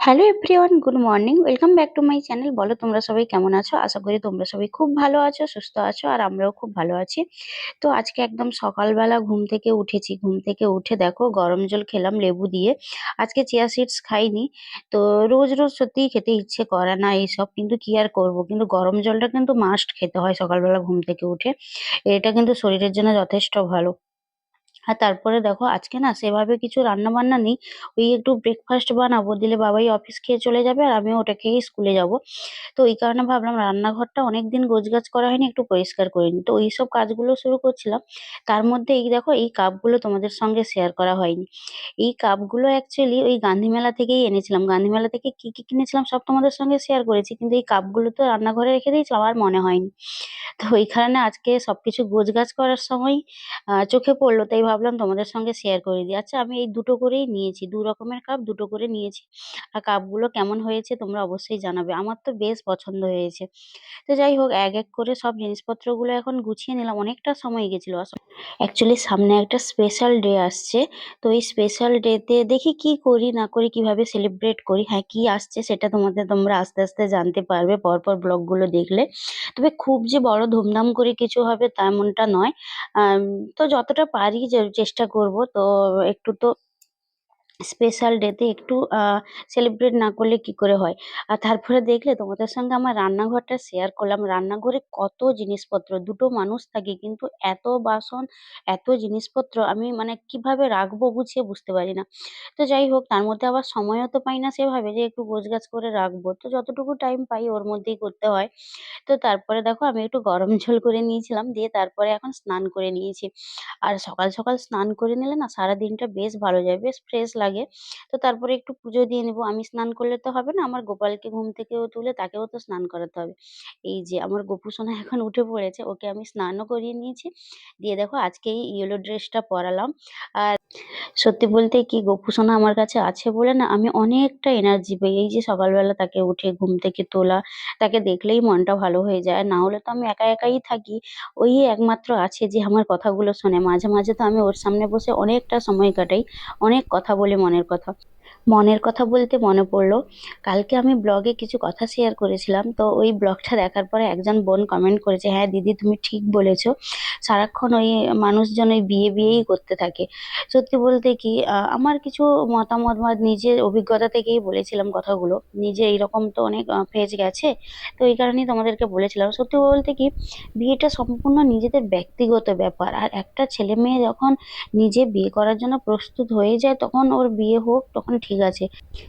Hello everyone, good morning. Welcome back to my channel. বলো তোমরা সবাই কেমন আছো? আশা করি তোমরা সবাই খুব ভালো আছো, সুস্থ আছো, আর আমরাও খুব ভালো আছি। তো আজকে একদম সকালবেলা ঘুম থেকে উঠেছি। ঘুম থেকে উঠে দেখো গরম জল খেলাম লেবু দিয়ে। আজকে চিয়া সিডস খাইনি। তো রোজ রোজ সত্যিই খেতে ইচ্ছে করে না এইসব, কিন্তু কি আর করব, কিন্তু গরম জলটা কিন্তু মাস্ট খেতে হয় সকালবেলা ঘুম থেকে উঠে। এটা কিন্তু শরীরের জন্য যথেষ্ট ভালো। আর তারপরে দেখো আজকে না সেভাবে কিছু রান্না-বান্না নেই। ওই একটু ব্রেকফাস্ট বানাবো, দিলে বাবাই অফিস খেয়ে চলে যাবে আর আমিও ওটা খেয়েই স্কুলে যাবো। তো এই কারণে ভাবলাম রান্নাঘরটা অনেকদিন গোছগাছ করা হয়নি, একটু পরিষ্কার করে নিই। তো ওইসব কাজগুলো শুরু করছিলাম। তার মধ্যে এই দেখো এই কাপগুলো তোমাদের সঙ্গে শেয়ার করা হয়নি। এই কাপগুলো অ্যাকচুয়ালি ওই গান্ধী মেলা থেকেই এনেছিলাম। গান্ধী মেলা থেকে কি কিনেছিলাম সব তোমাদের সঙ্গে শেয়ার করেছি। কিন্তু এই কাপগুলো তো রান্নাঘরে রেখে দিয়েছিলাম, আর মনে হয়নি। তো এই কারণে আজকে সবকিছু গোছগাছ করার সময় চোখে পড়লো, তাই ভাবলাম তোমাদের সঙ্গে শেয়ার করে দিই। আচ্ছা, আমি এই দুটো করেই নিয়েছি। ২ রকমের কাপ দুটো করে নিয়েছি। আর কাপগুলো কেমন হয়েছে তোমরা অবশ্যই জানাবে। আমার তো বেশ পছন্দ হয়েছে। তো যাই হোক, এক করে সব জিনিসপত্রগুলো এখন গুছিয়ে নিলাম। অনেকটা সময় গেছিল অ্যাকচুয়ালি সামনে একটা স্পেশাল ডে আসছে। তো এই স্পেশাল ডেতে দেখি কি করি না করি, কিভাবে সেলিব্রেট করি। হ্যাঁ, কি আসছে সেটা তোমরা আস্তে আস্তে জানতে পারবে পরপর ব্লগগুলো দেখলে। তবে খুব যে বড় ধুমধাম করে কিছু হবে তেমনটা নয়। আম তো যতটা পারি যে চেষ্টা করব। তো একটু তো স্পেশাল ডেতে একটু সেলিব্রেট না করলে কি করে হয়? আর তারপরে দেখলে তোমাদের সঙ্গে আমার রান্নাঘরটা শেয়ার করলাম। রান্নাঘরে কত জিনিসপত্র, ২ টো মানুষ থাকি কিন্তু এত বাসন, এত জিনিসপত্র আমি মানে কিভাবে রাখবো গুছিয়ে বুঝতে পারি না। তো যাই হোক, তার মধ্যে আবার সময়ও তো পাই না সেভাবে যে একটু গোছগাছ করে রাখবো। তো যতটুকু টাইম পাই ওর মধ্যেই করতে হয়। তো তারপরে দেখো আমি একটু গরম জল করে নিয়েছিলাম, দিয়ে তারপরে এখন স্নান করে নিয়েছি। আর সকাল সকাল স্নান করে নিলে না সারাদিনটা বেশ ভালো যায়, বেশ ফ্রেশ লাগে। তো তারপরে একটু পুজো দিয়ে নেবো। আমি স্নান করলে তো হবে না, আমার গোপালকে ঘুম থেকেও তুলে তাকেও তো স্নান করাতে হবে। এই যে আমার গোপু সোনা এখন উঠে পড়েছে, ওকে আমি স্নানও করিয়ে নিয়েছি। দিয়ে দেখো আজকে এই ইয়েলো ড্রেসটা পরালাম। আর সত্যি বলতে কি, গপু সোনা আমার কাছে আছে বলে না আমি অনেকটা এনার্জি পাই। এই যে সকালবেলা তাকে উঠে ঘুম থেকে তোলা, তাকে দেখলেই মনটা ভালো হয়ে যায়। আর না হলে তো আমি একা একাই থাকি। ওই একমাত্র আছে যে আমার কথাগুলো শোনে। মাঝে মাঝে তো আমি ওর সামনে বসে অনেকটা সময় কাটাই, অনেক কথা বলি মনের কথা। মনের কথা বলতে মনে পড়লো, কালকে আমি ব্লগে কিছু কথা শেয়ার করেছিলাম। তো ওই ব্লগটা দেখার পরে একজন বোন কমেন্ট করেছে, "হ্যাঁ দিদি, তুমি ঠিক বলেছো। সারাক্ষণ ওই মানুষজন ওই বিয়েই করতে থাকে।" সত্যি বলতে কি, আমার কিছু মতামত বা নিজের অভিজ্ঞতা থেকেই বলেছিলাম কথাগুলো। নিজে এইরকম তো অনেক ফেজ গেছে। তো এই কারণেই তোমাদেরকে বলেছিলাম। সত্যি বলতে কি, বিয়েটা সম্পূর্ণ নিজেদের ব্যক্তিগত ব্যাপার। আর একটা ছেলেমেয়ে যখন নিজে বিয়ে করার জন্য প্রস্তুত হয়ে যায় তখন ওর বিয়ে হোক, তখন ঠিক আছে।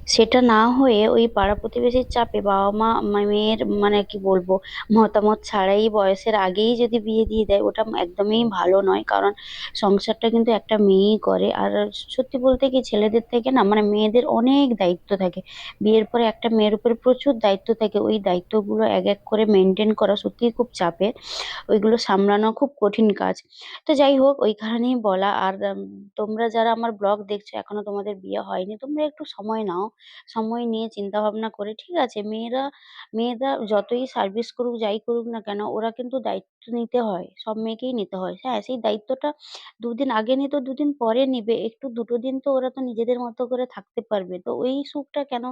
সেটা না হয়ে ওই পাড়া প্রতিবেশীর চাপে বাবা-মা মেয়ের মানে কি বলবো, মতামত ছাড়াই বয়সের আগেই যদি বিয়ে দিয়ে দেয়, ওটা একদমই ভালো নয়। কারণ সংসারটা কিন্তু একটা মেয়েই করে। আর সত্যি বলতে কি, ছেলেদের থেকে না মানে মেয়েদের অনেক দায়িত্ব থাকে। বিয়ের পরে একটা মেয়ের উপরে প্রচুর দায়িত্ব থাকে। ওই দায়িত্বগুলো এক করে মেইনটেইন করা সত্যিই খুব চাপের। ওইগুলো সামলানো খুব কঠিন কাজ। তো যাই হোক, ওই কারণেই বলা। আর তোমরা যারা আমার ব্লগ দেখছো এখনো তোমাদের বিয়ে হয়নি, তোমরা একটু সময় নাও। সময় নিয়ে চিন্তা ভাবনা করে, ঠিক আছে, মেয়েরা মেয়েরা যতই সার্ভিস করুক, যাই করুক না কেন, ওরা কিন্তু দায়িত্ব নিতে হয়। সব মেয়েকেই নিতে হয়। হ্যাঁ, সেই দায়িত্বটা ২ দিন আগে নিত, ২ দিন পরে নিবে। একটু ২ দিন তো ওরা তো নিজেদের মতো করে থাকতে পারবে। তো ওই সুখটা কেন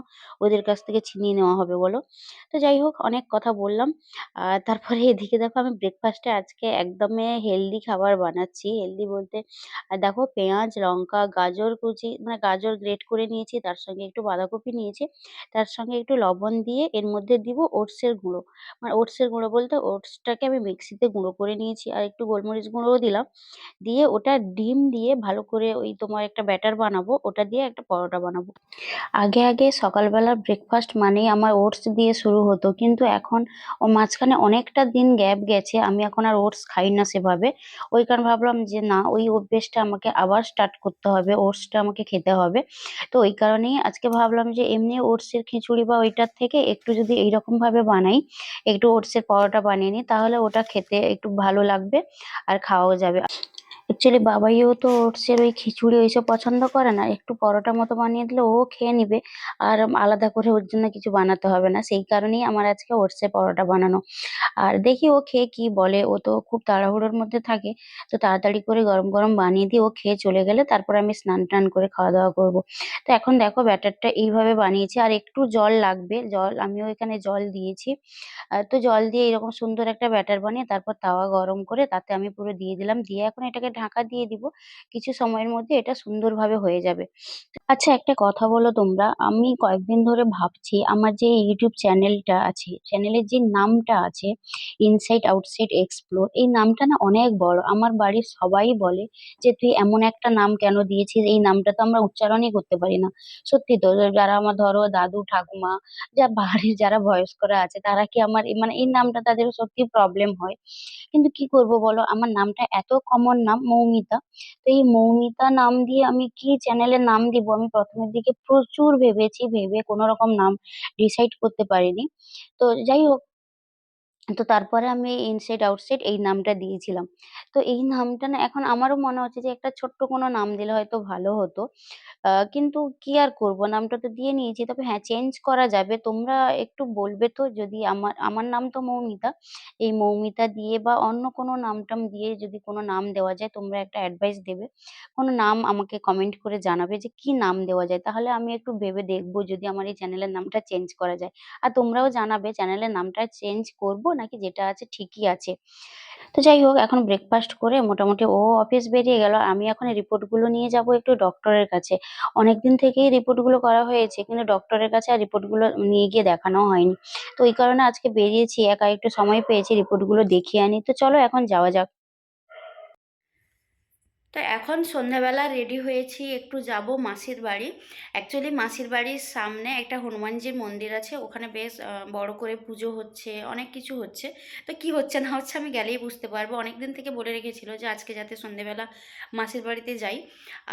ওদের কাছ থেকে ছিনিয়ে নেওয়া হবে বলো? তো যাই হোক, অনেক কথা বললাম। আর তারপরে এদিকে দেখো আমি ব্রেকফাস্টে আজকে একদমই হেলদি খাবার বানাচ্ছি। হেলদি বলতে দেখো পেঁয়াজ, লঙ্কা, গাজর কুচি মানে গাজর গ্রেট করে নিয়েছি, তার সঙ্গে একটু বাঁধাকপি নিয়েছি। তার সঙ্গে একটু লবণ দিয়ে এর মধ্যে দিব ওটসের গুঁড়ো। মানে ওটসের গুঁড়ো বলতে ওটসটাকে আমি মিক্সিতে গুঁড়ো করে নিয়েছি, আর একটু গোলমরিচ গুঁড়োও দিলাম। দিয়ে ওটা ডিম দিয়ে ভালো করে ওই তোমার একটা ব্যাটার বানাবো, ওটা দিয়ে একটা পরোটা বানাবো। আগে সকালবেলা ব্রেকফাস্ট মানেই আমার ওটস দিয়ে শুরু হতো। কিন্তু এখন ও মাঝখানে অনেকটা দিন গ্যাপ গেছে। আমি এখন আর ওটস খাই না সেভাবে। ওই কারণে ভাবলাম যে না, ওই অভ্যেসটা আমাকে আবার স্টার্ট করতে হবে। ওটসটা আমাকে খেতে হবে। তো ওই কারণেই আজকে ভাবলাম যে এমনি ওটসের খিচুড়ি বা ওইটার থেকে একটু যদি এইরকমভাবে বানাই, একটু ওটসের পরোটা বানিয়ে নিই, তাহলে ওটা খেতে একটু ভালো লাগবে আর খাওয়াও যাবে। অ্যাকচুয়ালি বাবাইও তো ওটসের ওই খিচুড়ি ওইসব পছন্দ করে না। একটু পরোটা মতো বানিয়ে দিলে ও খেয়ে নিবে। আর আলাদা করে ওর জন্য কিছু বানাতে হবে না। সেই কারণেই আমার আজকে ওটসের পরোটা বানানো। আর দেখি ও খেয়ে কি বলে। ও তো খুব তাড়াহুড়োর মধ্যে থাকে। তো তাড়াতাড়ি করে গরম, গরম বানিয়ে দিয়ে ও খেয়ে চলে গেলে তারপরে আমি স্নান-টান করে খাওয়া-দাওয়া করব। তো এখন দেখো ব্যাটারটা এইভাবে বানিয়েছি। আর একটু জল লাগবে। আমিও এখানে জল দিয়েছি। তো জল দিয়ে এরকম সুন্দর একটা ব্যাটার বানিয়ে তারপর তাওয়া গরম করে তাতে আমি পুরো দিয়ে দিলাম। দিয়ে এখন এটাকে ঢাকা দিয়ে দিব। কিছু সময়ের মধ্যে এটা সুন্দরভাবে হয়ে যাবে। আচ্ছা একটা কথা বলো তোমরা, আমি কয়েকদিন ধরে ভাবছি আমার যে YouTube চ্যানেলটা আছে, চ্যানেলের যে নামটা আছে ইনসাইড আউটসাইড এক্সপ্লোর, এই নামটা না অনেক বড়। আমার বাড়ির সবাই বলে যে, "তুই এমন একটা নাম কেন দিয়েছিস? এই নামটা তো আমরা উচ্চারণই করতে পারি না।" সত্যি তো যারা আমার ধরো দাদু ঠাকুমা বাড়ির যারা বয়স্করা আছে তারা কি আমার মানে এই নামটা তাদের সত্যি প্রবলেম হয়। কিন্তু কি করব বলো? আমার নামটা এত কমন নাম মৌমিতা। তো এই মৌমিতা নাম দিয়ে আমি কি চ্যানেলের নাম দিব আমি ১ম এর দিকে প্রচুর ভেবেছি, ভেবে কোন রকম নাম ডিসাইড করতে পারিনি। তো যাই হোক, তো তারপরে আমি ইনসাইড আউটসাইড এই নামটা দিয়েছিলাম। তো এই নামটা না এখন আমারও মনে হচ্ছে যে একটা ছোট্ট কোনো নাম দিলে হয়তো ভালো হতো। কিন্তু কি আর করব? নামটা তো দিয়ে নিয়েছি। তবে হ্যাঁ, চেঞ্জ করা যাবে। তোমরা একটু বলবে তো যদি আমার আমার নাম তো মৌমিতা। এই মৌমিতা দিয়ে বা অন্য কোনো নাম-টাম দিয়ে যদি কোনো নাম দেওয়া যায় তোমরা একটা অ্যাডভাইস দেবে। কোনো নাম আমাকে কমেন্ট করে জানাবে যে কি নাম দেওয়া যায়। তাহলে আমি একটু ভেবে দেখব যদি আমার এই চ্যানেলের নামটা চেঞ্জ করা যায়। আর তোমরাও জানাবে চ্যানেলের নামটা চেঞ্জ করব নাকি যেটা আছে ঠিকই আছে। তো যাই হোক এখন ব্রেকফাস্ট করে মোটামুটি ও অফিস বেরিয়ে গেল। আমি এখন এই রিপোর্টগুলো নিয়ে যাবো একটু ডক্টরের কাছে। অনেকদিন থেকেই রিপোর্টগুলো করা হয়েছে কিন্তু ডক্টরের কাছে আর রিপোর্টগুলো নিয়ে গিয়ে দেখানোও হয়নি। তো ওই কারণে আজকে বেরিয়েছি একা একটু সময় পেয়েছি রিপোর্টগুলো দেখিয়ে আনি। তো চলো এখন যাওয়া যাক। তো এখন সন্ধ্যাবেলা রেডি হয়েছি একটু যাব মাসির বাড়ি। অ্যাকচুয়ালি মাসির বাড়ির সামনে একটা হনুমানজির মন্দির আছে, ওখানে বেশ বড় করে পুজো হচ্ছে, অনেক কিছু হচ্ছে। তো কি হচ্ছে না হচ্ছে আমি গেলেই বুঝতে পারবো। অনেক দিন থেকে বলে রেখেছিল যে আজকে যাতে সন্ধ্যেবেলা মাসির বাড়িতে যাই।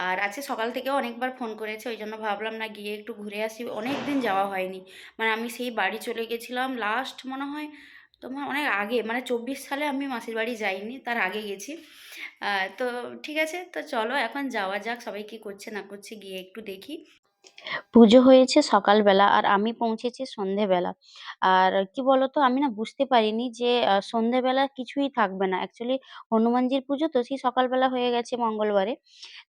আর আজকে সকাল থেকেও অনেকবার ফোন করেছে, ওই জন্য ভাবলাম না গিয়ে একটু ঘুরে আসি, অনেক দিন যাওয়া হয়নি। মানে আমি সেই বাড়ি চলে গেছিলাম লাস্ট মনে হয় তোমার অনেক আগে, মানে ২৪ সালে আমি মাসির বাড়ি যাইনি, তার আগে গেছি। তো ঠিক আছে, তো চলো এখন যাওয়া যাক, সবাই কি করছে না করছে গিয়ে একটু দেখি। পুজো হয়েছে সকালবেলা আর আমি পৌঁছেছি সন্ধেবেলা। আর কি বলতো আমি না বুঝতে পারিনি যে সন্ধেবেলা কিছুই থাকবে না। অ্যাকচুয়ালি হনুমানজির পুজো তো সেই সকালবেলা হয়ে গেছে মঙ্গলবারে।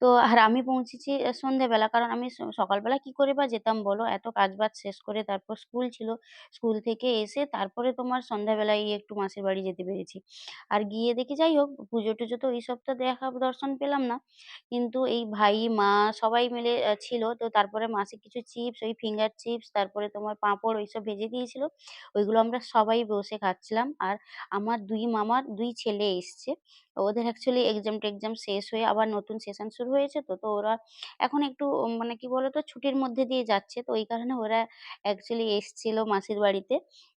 তো আর আমি পৌঁছেছি সন্ধ্যেবেলা। কারণ আমি সকালবেলা কি করে বা যেতাম বলো? এত কাজ-বাজ শেষ করে তারপর স্কুল ছিল। স্কুল থেকে এসে তারপরে তোমার সন্ধ্যাবেলায় একটু মাসির বাড়ি যেতে পেরেছি। আর গিয়ে দেখি যাই হোক পুজো-টুজো তো ওইসব তো দেখা দর্শন পেলাম না। কিন্তু এই ভাই, মা সবাই মিলে ছিল। তো তারপরে মাসি কিছু চিপস, ওই ফিঙ্গার চিপস তারপরে তোমার পাঁপড় ওইসব ভেজে দিয়েছিল। ওইগুলো আমরা সবাই বসে খাচ্ছিলাম। আর আমার ২ মামার ২ ছেলে এসছে। ওদের অ্যাকচুয়ালি এক্সাম-টেক্সাম শেষ হয়ে আবার নতুন সেশন শুরু হয়েছে তো। তো ওরা এখন একটু মানে কি বলতো ছুটির মধ্যে দিয়ে যাচ্ছে। তো ওই কারণে ওরা অ্যাকচুয়ালি এসছিল মাসির বাড়িতে।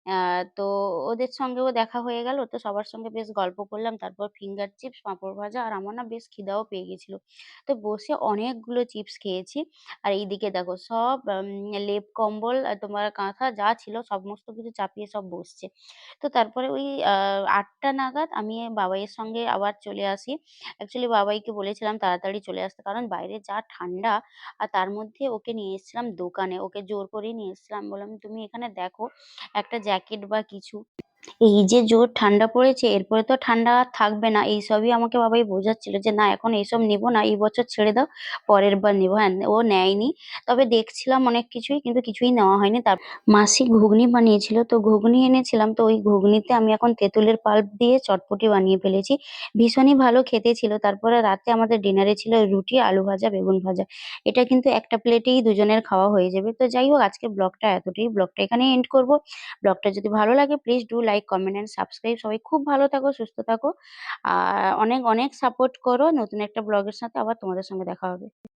আ তো ওদের সঙ্গেও দেখা হয়ে গেল। তো সবার সঙ্গে বেশ গল্প করলাম। তারপর ফিঙ্গার চিপস, পাঁপড় ভাজা আর আমার না বেশ খিদাও পেয়ে গেছিল। তো বসে অনেকগুলো চিপস খেয়েছি। আর এইদিকে দেখো সব লেপ কম্বল তোমার কাঁথা যা ছিল সমস্ত কিছু চাপিয়ে সব বসছে। তো তারপরে ওই ৮টা নাগাদ আমি বাবাইয়ের সঙ্গে আবার চলে আসি। অ্যাকচুয়ালি বাবাইকে বলেছিলাম তাড়াতাড়ি চলে আসতে। কারণ বাইরে যা ঠান্ডা আর তার মধ্যে ওকে নিয়ে এসেছিলাম দোকানে। ওকে জোর করেই নিয়ে এসেছিলাম। বললাম, "তুমি এখানে দেখো একটা জ্যাকেট বা কিছু।" এই যে জোর ঠান্ডা পড়েছে এরপরে তো ঠান্ডা আর থাকবে না। এইসবই আমাকে বাবাই বোঝাচ্ছিল যে, "না এখন এসব নিবো না। এই বছর ছেড়ে দাও। পরের বার নিবো।" হ্যাঁ, ও নেয়নি। তবে দেখছিলাম অনেক কিছুই কিন্তু কিছুই নেওয়া হয়নি। মাসি ঘুগনি বানিয়েছিল। তো ঘুগনি এনেছিলাম। তো ওই ঘুগনিতে আমি এখন তেঁতুলের পাল্প দিয়ে চটপটি বানিয়ে ফেলেছি। ভীষণই ভালো খেতে ছিল। তারপরে রাতে আমাদের ডিনারে ছিল রুটি, আলু ভাজা, বেগুন ভাজা। এটা কিন্তু একটা প্লেটেই দুজনের খাওয়া হয়ে যাবে। তো যাই হোক আজকের ব্লগটা এতটাই। ব্লগটা এখানেই এন্ড করব। ব্লগটা যদি ভালো লাগে please do like, comment and subscribe. সবাই খুব ভালো থাকো, সুস্থ থাকো। আর অনেক, অনেক সাপোর্ট করো। নতুন একটা ব্লগের সাথে আবার তোমাদের সঙ্গে দেখা হবে।